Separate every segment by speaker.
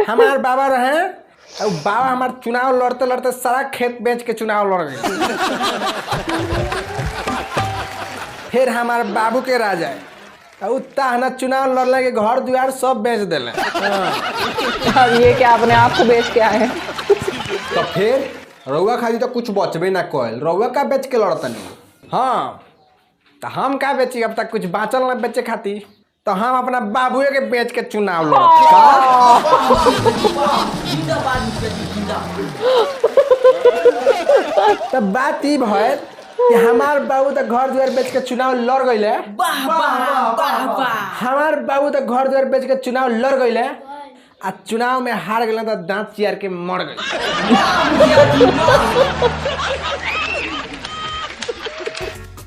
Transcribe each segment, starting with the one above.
Speaker 1: हमारे बाबा रहे और बाबा हमारे चुनाव लड़ते लड़ते सारा खेत बेच के चुनाव लड़ गए। फिर हमारे बाबू के राजा उतना चुनाव लड़ने के घर द्वार सब बेच दिले।
Speaker 2: अब ये क्या अपने आप को बेच के आए?
Speaker 1: तो फिर रउआ खाली तो कुछ बचबे ना कल, रउआ का बेच के लड़तनी। हाँ तो हम का बेची, अब तक कुछ बाँचल ना बेचे खाती, तो हम अपना बाबूए के बेच के चुनाव लड़ते। तो बात ई भइल कि हमार बाबू तो घर द्वार बेच के चुनाव लड़ गईले। हमार बाबू तो घर द्वार बेच के चुनाव लड़ गईले आ चुनाव में हार गए तो दांत चियार के मर गए।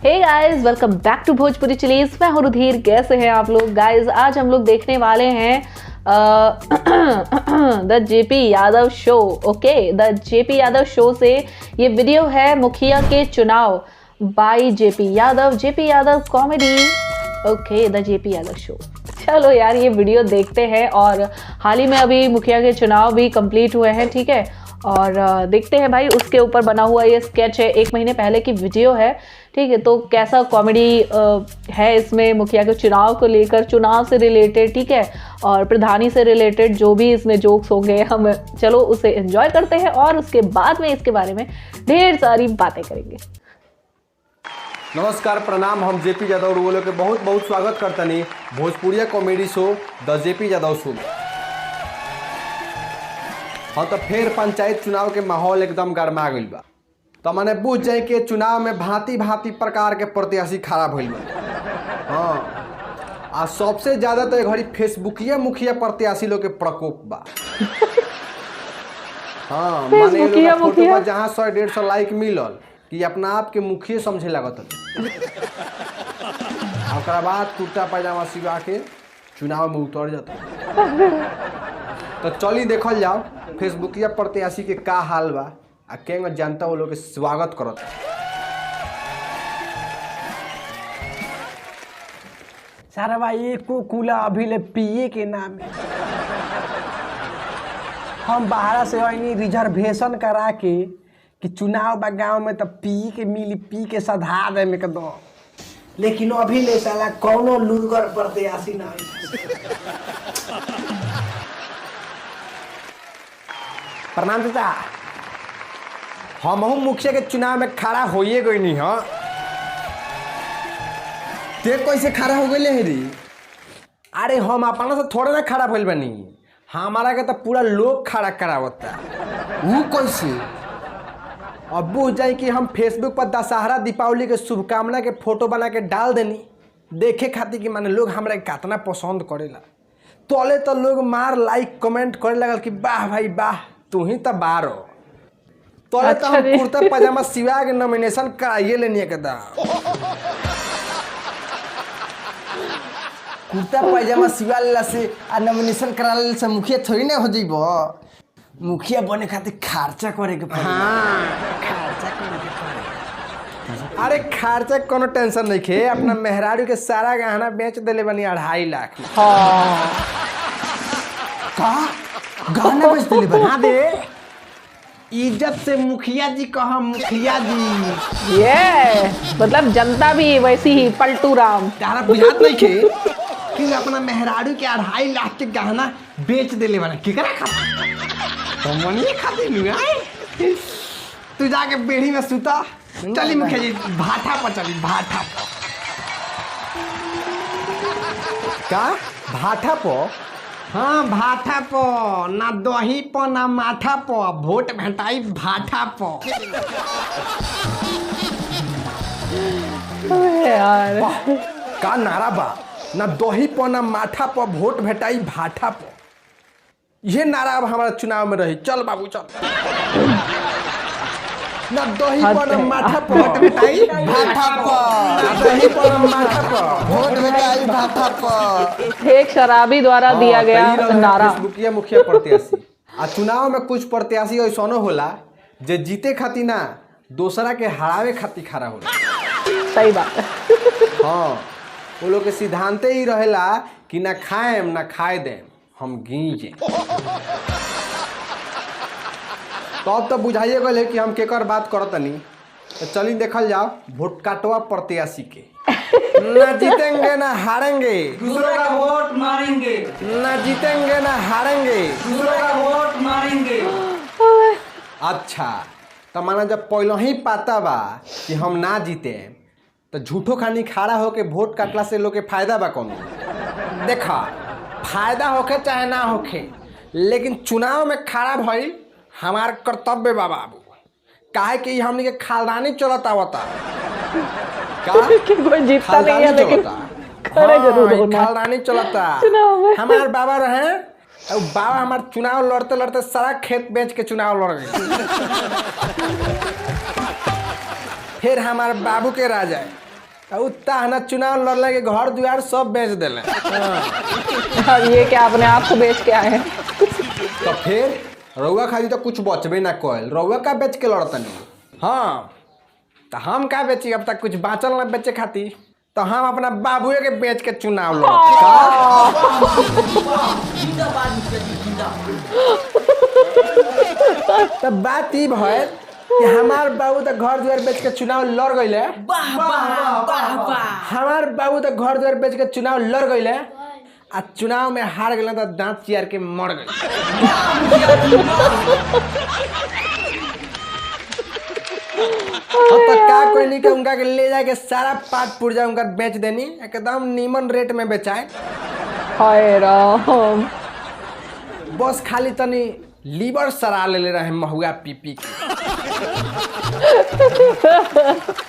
Speaker 2: Hey guys, welcome back to Bhojpuri chillies. मैं हूं रुधिर। कैसे हैं आप लोग? गाइस आज हम लोग देखने वाले हैं the JP Yadav show. Okay, the JP Yadav show से ये वीडियो है मुखिया के चुनाव bye JP Yadav. JP Yadav comedy. Okay, the JP Yadav show. चलो यार ये वीडियो देखते हैं। और हाल ही में अभी मुखिया के चुनाव भी कंप्लीट हुए हैं, ठीक है। और देखते हैं भाई, उसके ऊपर बना हुआ ये स्केच है, 1 महीने पहले की वीडियो है, ठीक है। तो कैसा कॉमेडी है इसमें मुखिया के चुनाव को लेकर, चुनाव से रिलेटेड, ठीक है, और प्रधानी से रिलेटेड जो भी इसमें जोक्स होंगे, हम चलो उसे एंजॉय करते हैं और उसके बाद में इसके बारे में ढेर सारी बातें करेंगे।
Speaker 1: नमस्कार, प्रणाम। हम जेपी यादव बोलो के बहुत बहुत स्वागत करतनी Bhojpuriya comedy show the JP Yadav show में। हाँ तो फिर पंचायत चुनाव के माहौल एकदम गर्मा गई बा। तो मैंने बुझ जाए कि चुनाव में भांति भांति प्रकार के प्रत्याशी खड़ा भइल बा। हाँ, आ सबसे ज्यादा तो घड़ी फेसबुकिया मुखिया प्रत्याशी लोग के प्रकोप बा। हाँ, माने लोग फोटो पर जहाँ 100-150 लाइक मिलल कि अपना आप के मुखिया समझे लगत। ओकरा बाद कुर्ता पैजामा सिवा के चुनाव में उतर जाता। तो चली देखल जाओ फेसबुकिया प्रत्याशी के का हाल बा आ केंग जनता वो लोग के स्वागत करत।
Speaker 3: सारा भाई एको कूला अभी ले पिए के नाम है। हम बाहर से आईनी रिजर्वेशन करा के कि चुनाव बा गाँव में तो पी के मिली, पी के सधा दे में दो, लेकिन अभी ले साला कौनो लुरगर प्रत्याशी ना।
Speaker 1: प्रणाम चाचा। हम मुखिया के चुनाव में खड़ा होइए गई नहीं। हाँ ते कैसे खड़ा हो गए रे? अरे हम अपना से थोड़ा ना खड़ा भइल बनी, हमारा के तो पूरा लोग खड़ा करावता। वो कैसे? अब बुझ जाए कि हम फेसबुक पर दशहरा दीपावली के शुभकामना के फोटो बना के डाल देनी देखे खातिर कि माने लोग हमरा कितना पसंद करेला। तोले तो लोग मार लाइक कमेंट करे लगल कि वाह भाई वाह, तू ही तो बार हो। तोले तो हम कुर्ता पैजामा सिवा के नॉमिनेशन कराइए लेनी के दा। कुर्ता पैजामा सिवा लेला से आ नॉमिनेशन करा ले से मुखिया थोड़ी ना हो जइबो। मुखिया बने खातिर खर्चा करे के पड़ी। हाँ, खर्चा करे के पड़ी। अरे खर्चा कोनो टेंशन नहीं खे, अपना मेहरारू के सारा गहना बेच देले बनी 2.5 लाख।
Speaker 2: हाँ,
Speaker 1: का गहना बेच देले बना दे। इज्जत से मुखिया जी कहा, मुखिया जी।
Speaker 2: ये मतलब जनता भी वैसी ही पलटू राम।
Speaker 1: तारा बुझात नहीं खे कि अपना मेहरारू के 2.5 लाख के गहना बेच देले बना। केकरा खातिर? तो मनिए खातिर नु आए। तू जाके बेड़ी में सुता। चली मुखिया जी भाठा पर चली, भाठा पर। का भाठा पर? हाँ भाठा पर, ना दही पर ना माथा पर, वोट भेटाई भाठा पर।
Speaker 2: यार
Speaker 1: का नारा बा, ना दही पर ना माथा पर, वोट भेटाई भाठा पर। ये नारा अब हमारा चुनाव में रही। चल बाबू चल। ना दही पर ना माथा पर, वोट भेटाई भाठा पर। ना दही पर ना माथा पर, वोट भेटाई भाठा पर।
Speaker 2: एक शराबी द्वारा दिया गया नारा।
Speaker 1: फेसबुकिया मुखिया प्रत्याशी आ चुनाव में कुछ प्रत्याशी ऐसनो होला जे जीते खातिर ना दूसरा के हरावे खातिर खड़ा होला।
Speaker 2: सही बात है।
Speaker 1: हाँ, वो लोग के सिद्धांत ही रहेला कि ना खाएम ना खाए देम, हम गीजे। तो अब तो बुझाइए गए कि हम केकर बात करतनी। तो चलिए देखल जाओ वोट काटवा प्रत्याशी के। ना जीतेंगे ना हारेंगे,
Speaker 4: दूसरों का वोट मारेंगे,
Speaker 1: ना जीतेंगे ना हारेंगे।
Speaker 4: दूसरों का वोट मारेंगे।
Speaker 1: अच्छा तो माना जब पहले ही पता बा कि हम ना जीते तो झूठो खानी खड़ा होके वोट काटला से लोग के फायदा बा कौन? देखा फायदा होके चाहे ना होके, लेकिन चुनाव में खड़ा भई हमार कर्तव्य बा बाबू। काहे कि हमनी के खानदानी चलत आवता का
Speaker 2: कि कोई जीतता नहीं है लेकिन खड़े जरूर होना।
Speaker 1: खानदानी चलता।
Speaker 2: चुनाव में।
Speaker 1: हमार बाबा रहे और बाबा हमार चुनाव लड़ते लड़ते सारा खेत बेच के चुनाव लड़ गए। फिर हमार बाबू के राजा उतना चुनाव लड़ने के घर द्वार सब बेच दिले।
Speaker 2: अब ये क्या अपने आप को बेच के आए हैं?
Speaker 1: तो फिर रउआ खाली तो कुछ बचबे ना कल, रउआ का बेच के लड़तनी। हाँ तो हम का बेची, अब तक कुछ बाँचल ना बेचे खाती, तो हम अपना बाबुए के बेच के चुनाव लड़ते। तो बात ई भइल कि हमार बाबू तो घर द्वार बेच के चुनाव लड़ गईले। हमार बाबू तो घर द्वार बेच के चुनाव लड़ गईले आ चुनाव में हार गए तो दांत चियार के मर गए। तो का कोई नहीं के उनका के ले जाके सारा पाट पुर्जा उनका बेच देनी, एकदम नीमन रेट में बेचाए।
Speaker 2: हाय राम।
Speaker 1: बस खाली तनी लीवर सरा ले रहे महुआ पी के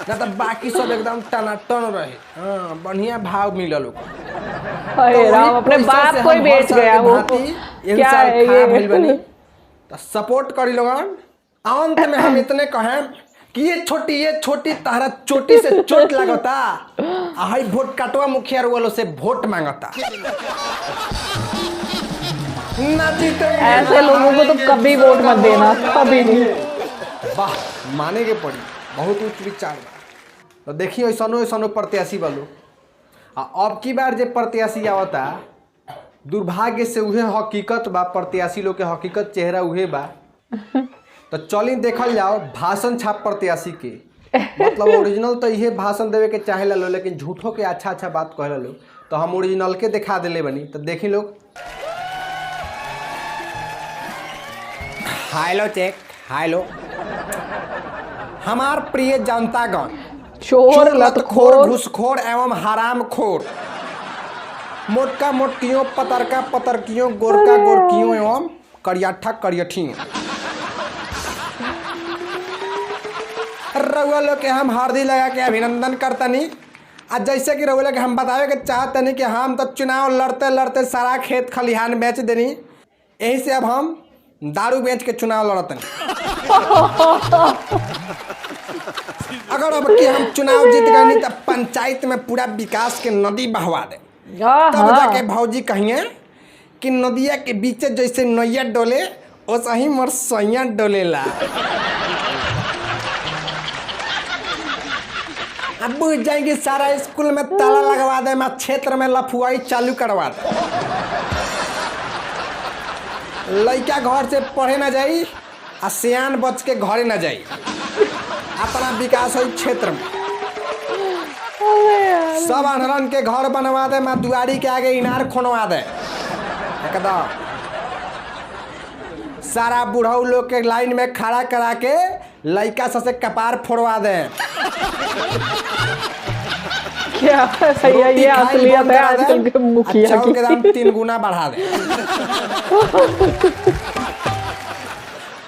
Speaker 1: ना तो बाकी सब एकदम टनाटन रहे। हाँ बढ़िया भाव मिलल ओकर।
Speaker 2: हाय राम, अपने बाप को ही बेच गया वो। क्या है ये?
Speaker 1: तो सपोर्ट करी लोगन। अंत में हम इतने कहें कि ये छोटी तारा चोटी से चोट लगता हाई वोट काटवा मुखिया वालों से वोट मांगता। ना जीते
Speaker 2: ऐसे लोगों को तो कभी वोट मत देना, कभी नहीं।
Speaker 1: वाह माने के पड़ी, बहुत उच्च विचार बा। तो देखिए ऐसनो प्रत्याशी वालों अब की बार जे प्रत्याशी आवता दुर्भाग्य से उहे हकीकत बा, प्रत्याशी लोग के हकीकत चेहरा उहे बा। तो चली देखल जाओ भाषण छाप प्रत्याशी के। मतलब ओरिजिनल तो इहे भाषण देवे के चाहे लो, लेकिन झूठो के अच्छा बात कहे लो। तो हम ओरिजिनल के दिखा दिले बनी। तो देखी लोग। Hello check hello. हमार प्रिय जनतागण,
Speaker 2: चोर लतखोर
Speaker 1: घूसखोर एवं हरामखोर, मोटका मोटकियों पतरका पतरकियों गोरका गोरकियों एवं करियाठा करियठियों, रउआ लोग के हम हरदी लगा के अभिनंदन करतनी। आज जैसे कि रउआ लोग के हम बतावे के चाहतनी कि हम तो चुनाव लड़ते लड़ते सारा खेत खलिहान बेच देनी, यही से अब हम दारू बेच के चुनाव लड़तनी। अगर अब कि हम चुनाव जीत गए तो पंचायत में पूरा विकास के नदी बहवा दे। तब जाके भौजी कहिए कि नदिया के बीच जैसे नैया डोले वैसा ही मोर सैया डोलेला। अब बुझ जाएंगे सारा स्कूल में ताला लगवा दे, मैं क्षेत्र में लफुआई चालू करवा दे। लड़का घर से पढ़े न जाई आ सियान बच के घरे न जाई। अपना विकास हो क्षेत्र में। सब अनहरन के घर बनवा दे, मैं दुआरी के आगे इनार खोनवा दे। एकदम सारा बुढ़ऊ लोग के लाइन में खड़ा करा के लड़का से कपार फोड़वा दे।
Speaker 2: क्या सही है, ये असलियत है आजकल के मुखिया की।
Speaker 1: के दाम 3 गुना बढ़ा दे।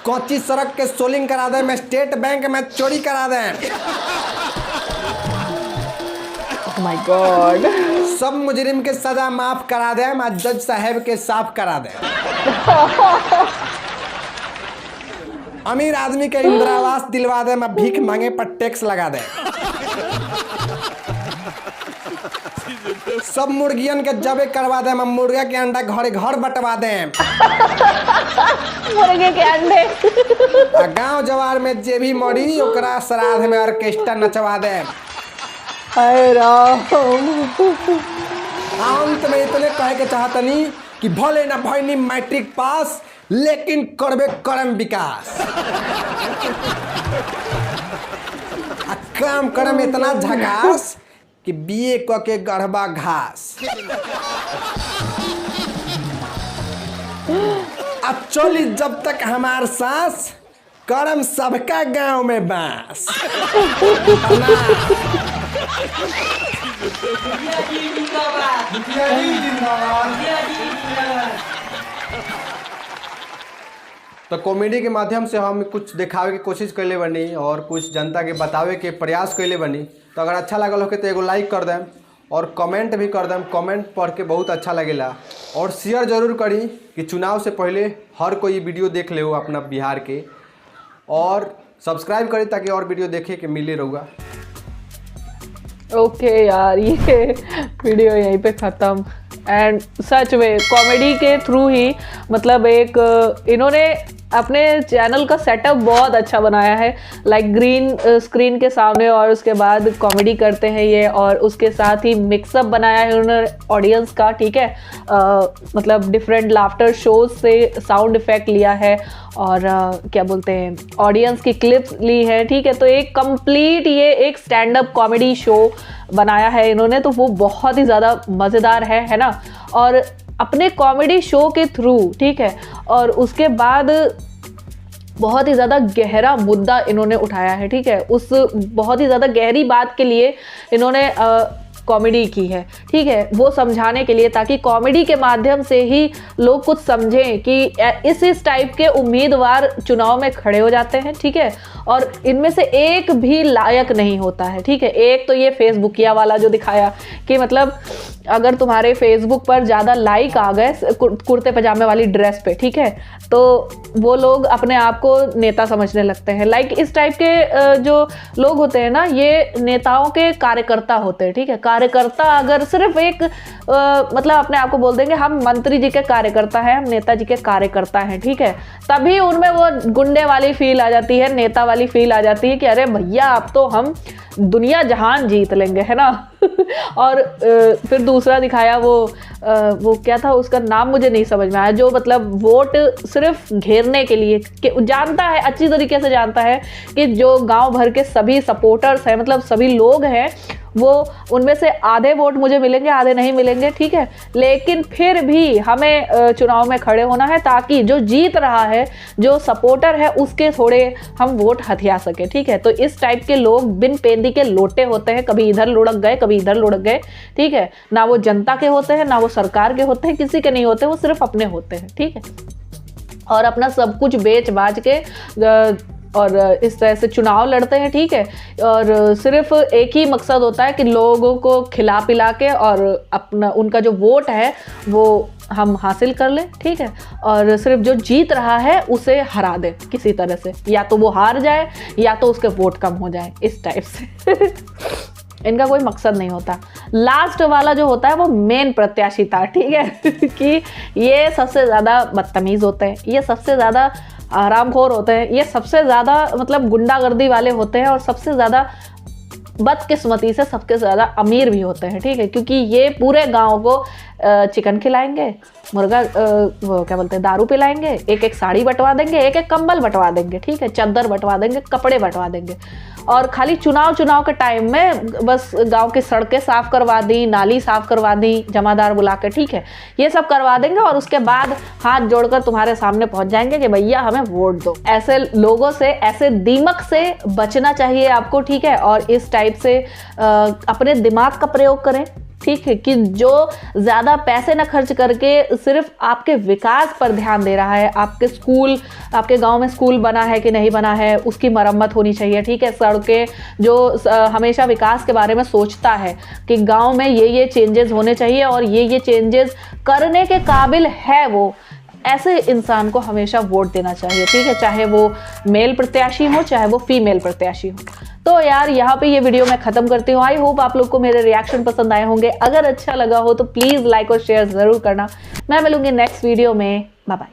Speaker 1: कच्ची सड़क के सोलिंग करा दे, मैं स्टेट बैंक में चोरी करा दे।
Speaker 2: My God.
Speaker 1: सब मुजरिम के सजा माफ करा दे, मैं जज साहब के साफ करा दे। अमीर आदमी के इंदिरा आवास दिलवा दे, मैं भीख मांगे पर टैक्स लगा दे। सब मुर्गियन के जबे करवा दे, मैं मुर्गा के अंडा घरे घर बंटवा दे।
Speaker 2: मुर्गे के अंडे।
Speaker 1: गांव जवार में जे भी मरी ओकरा श्राद्ध में ऑर्केस्ट्रा नचवा दे।
Speaker 2: हाय राम।
Speaker 1: अंत में इतने कहे के चाहतनी कि भले ना भैनी मैट्रिक पास लेकिन करबे करम विकास। आ काम करम इतना झकास कि बीए क के गढ़बा घास। अब चली जब तक हमार सांस करम सबका गांव में बांस।
Speaker 4: मुखिया जी जिंदाबाद। मुखिया जी जिंदाबाद। मुखिया जी जिंदाबाद।
Speaker 1: तो कॉमेडी के माध्यम से हम कुछ दिखावे की कोशिश कैले बनी और कुछ जनता के बतावे के प्रयास कैले बनी। तो अगर अच्छा लगल हो तो एगो लाइक कर दें और कमेंट भी कर दें। कमेंट पढ़ के बहुत अच्छा लगेला और शेयर जरूर करी कि चुनाव से पहले हर कोई वीडियो देख ले हो अपना बिहार के, और सब्सक्राइब करी ताकि और वीडियो देखे के मिले रहूँगा।
Speaker 2: ओके यार, ये वीडियो यहीं पे ख़त्म। एंड सच में कॉमेडी के थ्रू ही मतलब एक इन्होंने अपने चैनल का सेटअप बहुत अच्छा बनाया है। लाइक ग्रीन स्क्रीन के सामने और उसके बाद कॉमेडी करते हैं ये, और उसके साथ ही मिक्सअप बनाया है उन्होंने ऑडियंस का, ठीक है। मतलब डिफरेंट लाफ्टर शोज से साउंड इफेक्ट लिया है और क्या बोलते हैं ऑडियंस की क्लिप्स ली है, ठीक है। तो एक कंप्लीट ये एक स्टैंड अप कॉमेडी शो बनाया है इन्होंने, तो वो बहुत ही ज़्यादा मज़ेदार है ना। और अपने कॉमेडी शो के थ्रू, ठीक है, और उसके बाद बहुत ही ज़्यादा गहरा मुद्दा इन्होंने उठाया है, ठीक है। उस बहुत ही ज़्यादा गहरी बात के लिए इन्होंने कॉमेडी की है, ठीक है, वो समझाने के लिए, ताकि कॉमेडी के माध्यम से ही लोग कुछ समझें कि इस टाइप के उम्मीदवार चुनाव में खड़े हो जाते हैं, ठीक है, और इनमें से एक भी लायक नहीं होता है, ठीक है। एक तो ये फेसबुकिया वाला जो दिखाया कि मतलब अगर तुम्हारे फेसबुक पर ज़्यादा लाइक आ गए कुर्ते पजामे वाली ड्रेस पे, ठीक है, तो वो लोग अपने आप को नेता समझने लगते हैं। लाइक इस टाइप के जो लोग होते हैं ना, ये नेताओं के कार्यकर्ता होते हैं, ठीक है। कार्यकर्ता अगर सिर्फ एक मतलब अपने आप को बोल देंगे हम मंत्री जी के कार्यकर्ता हैं, हम नेताजी के कार्यकर्ता हैं, ठीक है, तभी उनमें वो गुंडे वाली फील आ जाती है, नेता वाली फील आ जाती है कि अरे भैया अब तो हम दुनिया जहान जीत लेंगे, है ना। और फिर दूसरा दिखाया वो क्या था, उसका नाम मुझे नहीं समझ में आया, जो मतलब वोट सिर्फ घेरने के लिए जानता है, अच्छी तरीके से जानता है कि जो गांव भर के सभी सपोर्टर्स हैं, मतलब सभी लोग हैं, वो उनमें से आधे वोट मुझे मिलेंगे, आधे नहीं मिलेंगे, ठीक है, लेकिन फिर भी हमें चुनाव में खड़े होना है ताकि जो जीत रहा है, जो सपोर्टर है, उसके थोड़े हम वोट हथिया सके, ठीक है। तो इस टाइप के लोग बिन पेंदी के लोटे होते हैं, कभी इधर लुढ़क गए, कभी इधर लुढ़क गए, ठीक है। ना वो जनता के होते हैं, ना वो सरकार के होते हैं, किसी के नहीं होते, वो सिर्फ अपने होते हैं, ठीक है। और अपना सब कुछ बेच बाच के और इस तरह से चुनाव लड़ते हैं, ठीक है। और सिर्फ एक ही मकसद होता है कि लोगों को खिला पिला के और अपना उनका जो वोट है वो हम हासिल कर लें, ठीक है, और सिर्फ जो जीत रहा है उसे हरा दें किसी तरह से, या तो वो हार जाए या तो उसके वोट कम हो जाए, इस टाइप से। इनका कोई मकसद नहीं होता। लास्ट वाला जो होता है वो मेन प्रत्याशी था, ठीक है। कि ये सबसे ज़्यादा बदतमीज़ होते हैं, ये सबसे ज़्यादा आरामखोर होते हैं, ये सबसे ज़्यादा मतलब गुंडागर्दी वाले होते हैं, और सबसे ज़्यादा बदकिस्मती से सबसे ज़्यादा अमीर भी होते हैं, ठीक है, क्योंकि ये पूरे गांव को चिकन खिलाएंगे, मुर्गा वो क्या बोलते हैं दारू पिलाएंगे, एक एक साड़ी बंटवा देंगे, एक एक कंबल बंटवा देंगे, ठीक है, चादर बंटवा देंगे, कपड़े बंटवा देंगे, और खाली चुनाव के टाइम में बस गांव की सड़कें साफ करवा दी, नाली साफ करवा दी, जमादार बुला के, ठीक है, ये सब करवा देंगे, और उसके बाद हाथ जोड़कर तुम्हारे सामने पहुंच जाएंगे कि भैया हमें वोट दो। ऐसे लोगों से, ऐसे दीमक से बचना चाहिए आपको, ठीक है। और इस टाइप से अपने दिमाग का प्रयोग करें, ठीक है, कि जो ज़्यादा पैसे न खर्च करके सिर्फ आपके विकास पर ध्यान दे रहा है, आपके स्कूल, आपके गांव में स्कूल बना है कि नहीं बना है, उसकी मरम्मत होनी चाहिए, ठीक है। सड़कें, जो हमेशा विकास के बारे में सोचता है कि गांव में ये चेंजेस होने चाहिए और ये चेंजेस करने के काबिल है, वो ऐसे इंसान को हमेशा वोट देना चाहिए, ठीक है, चाहे वो मेल प्रत्याशी हो चाहे वो फीमेल प्रत्याशी हो। तो यार यहाँ पे ये वीडियो मैं ख़त्म करती हूँ। आई होप आप लोग को मेरे रिएक्शन पसंद आए होंगे। अगर अच्छा लगा हो तो प्लीज़ लाइक और शेयर ज़रूर करना। मैं मिलूंगी नेक्स्ट वीडियो में। Bye bye.